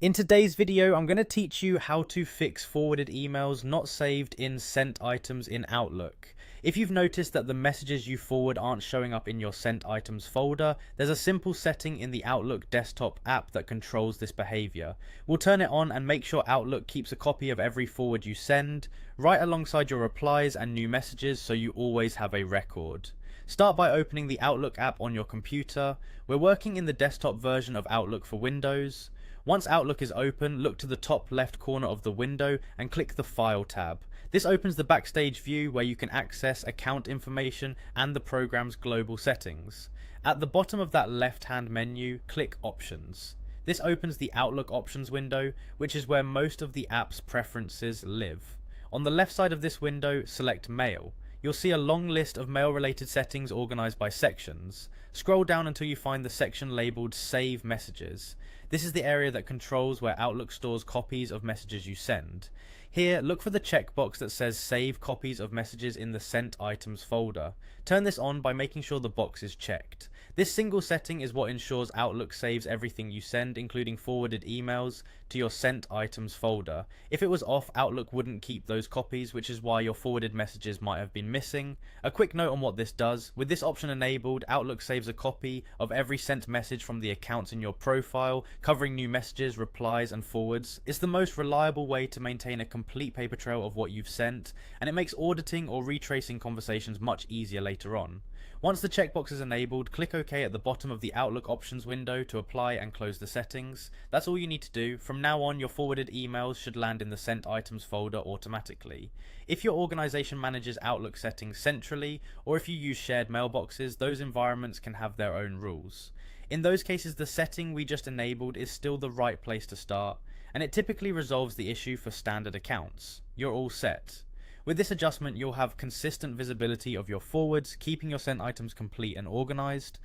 In today's video, I'm going to teach you how to fix forwarded emails not saved in sent items in Outlook. If you've noticed that the messages you forward aren't showing up in your sent items folder, there's a simple setting in the Outlook desktop app that controls this behavior. We'll turn it on and make sure Outlook keeps a copy of every forward you send, right alongside your replies and new messages, so you always have a record. Start by opening the Outlook app on your computer. We're working in the desktop version of Outlook for Windows. Once Outlook is open, look to the top left corner of the window and click the File tab. This opens the Backstage view where you can access account information and the program's global settings. At the bottom of that left-hand menu, click Options. This opens the Outlook Options window, which is where most of the app's preferences live. On the left side of this window, select Mail. You'll see a long list of mail-related settings organized by sections. Scroll down until you find the section labeled Save Messages. This is the area that controls where Outlook stores copies of messages you send. Here, look for the checkbox that says Save Copies of Messages in the Sent Items folder. Turn this on by making sure the box is checked. This single setting is what ensures Outlook saves everything you send, including forwarded emails, to your Sent Items folder. If it was off, Outlook wouldn't keep those copies, which is why your forwarded messages might have been missing. A quick note on what this does: with this option enabled, Outlook saves a copy of every sent message from the accounts in your profile, covering new messages, replies, and forwards. It's the most reliable way to maintain a complete paper trail of what you've sent, and it makes auditing or retracing conversations much easier later on. Once the checkbox is enabled, click OK at the bottom of the Outlook options window to apply and close the settings. That's all you need to do. From now on, your forwarded emails should land in the Sent Items folder automatically. If your organization manages Outlook settings centrally, or if you use shared mailboxes, those environments can have their own rules. In those cases, the setting we just enabled is still the right place to start, and it typically resolves the issue for standard accounts. You're all set. With this adjustment, you'll have consistent visibility of your forwards, keeping your sent items complete and organized.